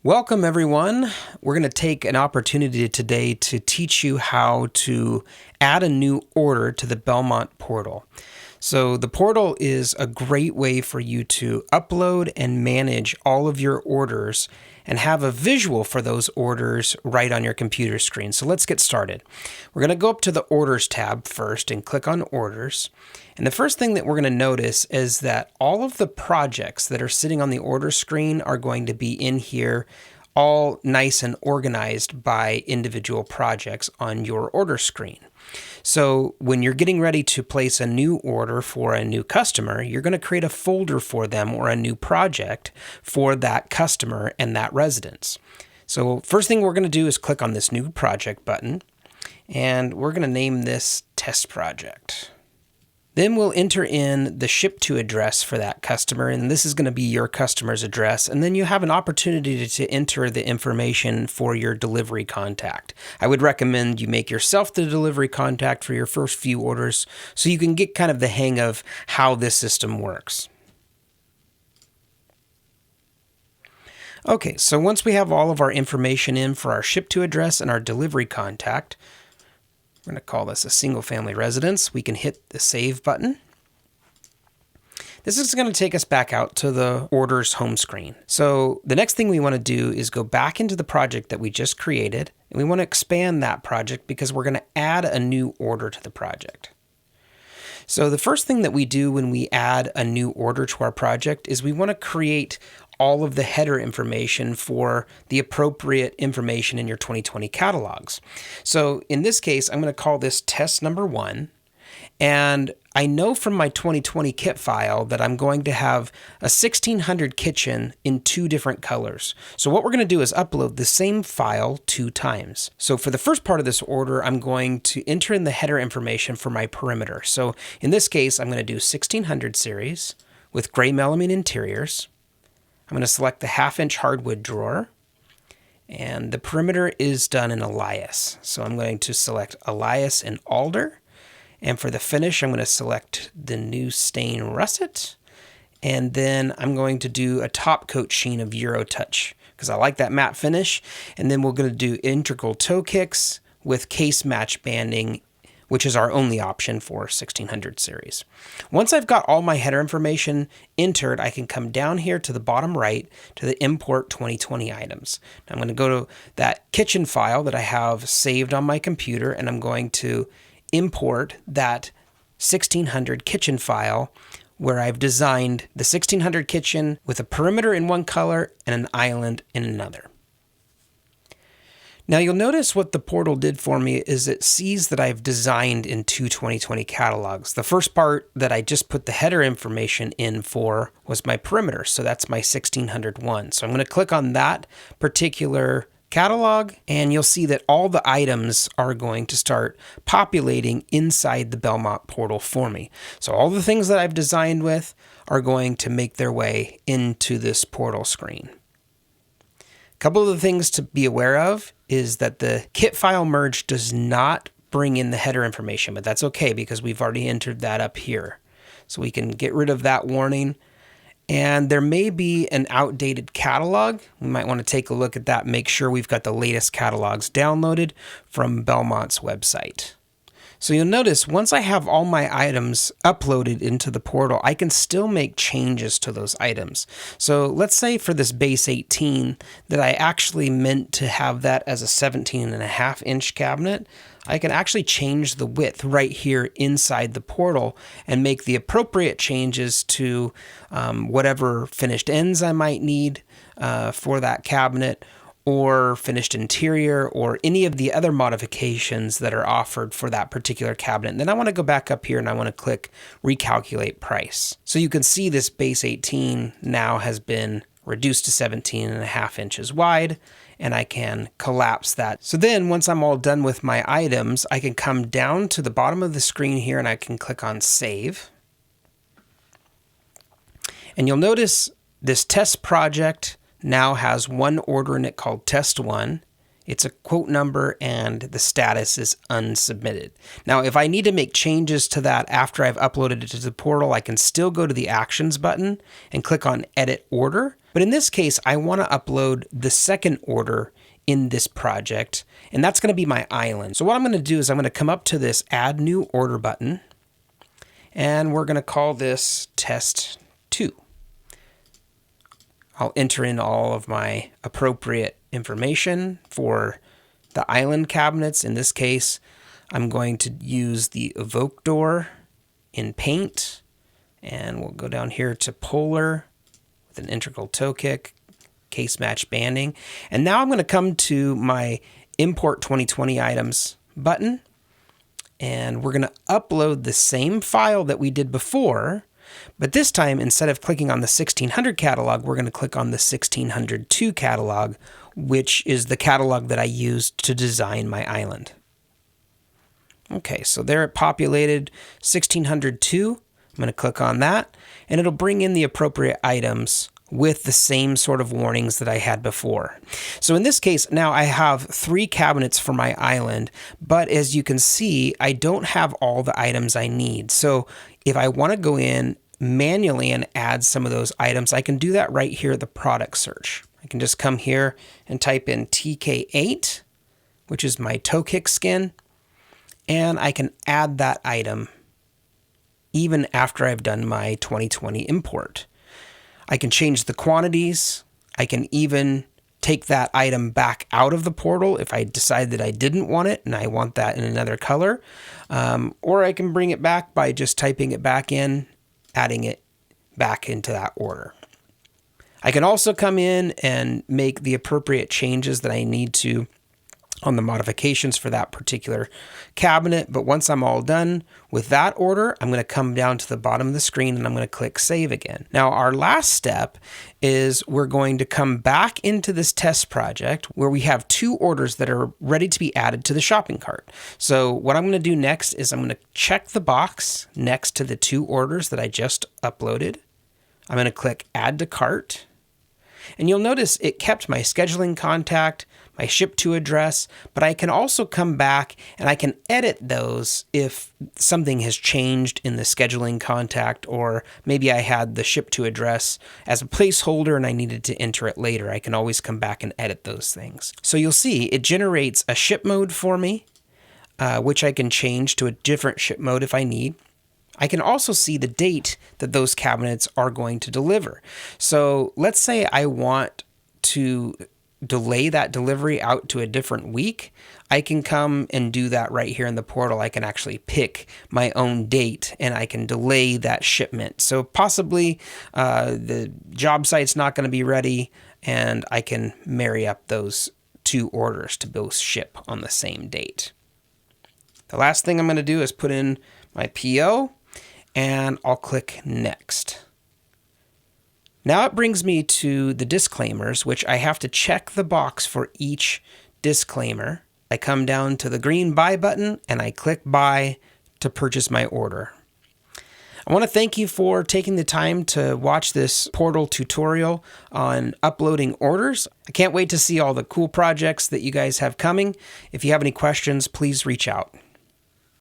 Welcome everyone. We're going to take an opportunity today to teach you how to add a new order to the Bellmont portal. So the portal is a great way for you to upload and manage all of your orders and have a visual for those orders right on your computer screen. So let's get started. We're going to go up to the Orders tab first and click on Orders. And the first thing that we're going to notice is that all of the projects that are sitting on the order screen are going to be in here, all nice and organized by individual projects on your order screen. So when you're getting ready to place a new order for a new customer, you're going to create a folder for them or a new project for that customer and that residence. So first thing we're going to do is click on this new project button, and we're going to name this test project. Then we'll enter in the ship to address for that customer, and this is going to be your customer's address. And then you have an opportunity to enter the information for your delivery contact. I would recommend you make yourself the delivery contact for your first few orders so you can get kind of the hang of how this system works. Okay, so once we have all of our information in for our ship to address and our delivery contact, we're going to call this a single family residence. We can hit the save button. This is going to take us back out to the orders home screen. So the next thing we want to do is go back into the project that we just created, and we want to expand that project because we're going to add a new order to the project. So the first thing that we do when we add a new order to our project is we want to create all of the header information for the appropriate information in your 2020 catalogs. So in this case, I'm going to call this test number 1. And I know from my 2020 kit file that I'm going to have a 1600 kitchen in 2 different colors. So what we're going to do is upload the same file 2 times. So for the first part of this order, I'm going to enter in the header information for my perimeter. So in this case, I'm going to do 1600 series with gray melamine interiors. I'm going to select the 1/2-inch hardwood drawer, and the perimeter is done in Elias. So I'm going to select Elias and Alder, and for the finish, I'm going to select the new stain russet, and then I'm going to do a top coat sheen of Eurotouch because I like that matte finish, and then we're going to do integral toe kicks with case match banding, which is our only option for 1600 series. Once I've got all my header information entered, I can come down here to the bottom right to the import 2020 items. Now I'm going to go to that kitchen file that I have saved on my computer, and I'm going to import that 1600 kitchen file where I've designed the 1600 kitchen with a perimeter in one color and an island in another. Now you'll notice what the portal did for me is it sees that I've designed in 2 2020 catalogs. The first part that I just put the header information in for was my perimeter, so that's my 1601. So I'm going to click on that particular catalog, and you'll see that all the items are going to start populating inside the Bellmont portal for me. So all the things that I've designed with are going to make their way into this portal screen. A couple of the things to be aware of is that the kit file merge does not bring in the header information, but that's okay because we've already entered that up here. So we can get rid of that warning. And there may be an outdated catalog. We might want to take a look at that, make sure we've got the latest catalogs downloaded from Bellmont's website. So you'll notice once I have all my items uploaded into the portal, I can still make changes to those items. So let's say for this base 18 that I actually meant to have that as a 17.5-inch cabinet, I can actually change the width right here inside the portal and make the appropriate changes to whatever finished ends I might need for that cabinet, or finished interior, or any of the other modifications that are offered for that particular cabinet. And then I want to go back up here and I want to click recalculate price. So you can see this base 18 now has been reduced to 17.5 inches wide, and I can collapse that. So then once I'm all done with my items, I can come down to the bottom of the screen here and I can click on save. And you'll notice this test project now has one order in it called test 1. It's a quote number and the status is unsubmitted. Now, if I need to make changes to that after I've uploaded it to the portal, I can still go to the Actions button and click on Edit Order. But in this case, I want to upload the second order in this project, and that's going to be my island. So what I'm going to do is I'm going to come up to this Add New Order button, and we're going to call this Test 2. I'll enter in all of my appropriate information for the island cabinets. In this case, I'm going to use the Evoke door in Paint, and we'll go down here to Polar with an integral toe kick, case match banding. And now I'm going to come to my Import 2020 Items button, and we're going to upload the same file that we did before. But this time, instead of clicking on the 1600 catalog, we're going to click on the 1602 catalog, which is the catalog that I used to design my island. Okay, so there it populated 1602. I'm going to click on that, and it'll bring in the appropriate items with the same sort of warnings that I had before. So in this case, now I have 3 cabinets for my island, but as you can see, I don't have all the items I need. So if I want to go in manually and add some of those items, I can do that right here at the product search. I can just come here and type in TK8, which is my toe kick skin, and I can add that item even after I've done my 2020 import. I can change the quantities. I can even take that item back out of the portal if I decide that I didn't want it and I want that in another color. Or I can bring it back by just typing it back in, adding it back into that order. I can also come in and make the appropriate changes that I need to on the modifications for that particular cabinet. But once I'm all done with that order, I'm going to come down to the bottom of the screen and I'm going to click Save again. Now, our last step is we're going to come back into this test project where we have 2 orders that are ready to be added to the shopping cart. So what I'm going to do next is I'm going to check the box next to the 2 orders that I just uploaded. I'm going to click Add to Cart. And you'll notice it kept my scheduling contact, my ship to address, but I can also come back and I can edit those if something has changed in the scheduling contact, or maybe I had the ship to address as a placeholder and I needed to enter it later. I can always come back and edit those things. So you'll see it generates a ship mode for me, which I can change to a different ship mode if I need. I can also see the date that those cabinets are going to deliver. So let's say I want to delay that delivery out to a different week. I can come and do that right here in the portal. I can actually pick my own date and I can delay that shipment. So possibly the job site's not going to be ready and I can marry up those 2 orders to both ship on the same date. The last thing I'm going to do is put in my PO, and I'll click Next. Now it brings me to the disclaimers, which I have to check the box for each disclaimer. I come down to the green Buy button and I click Buy to purchase my order. I want to thank you for taking the time to watch this portal tutorial on uploading orders. I can't wait to see all the cool projects that you guys have coming. If you have any questions, please reach out.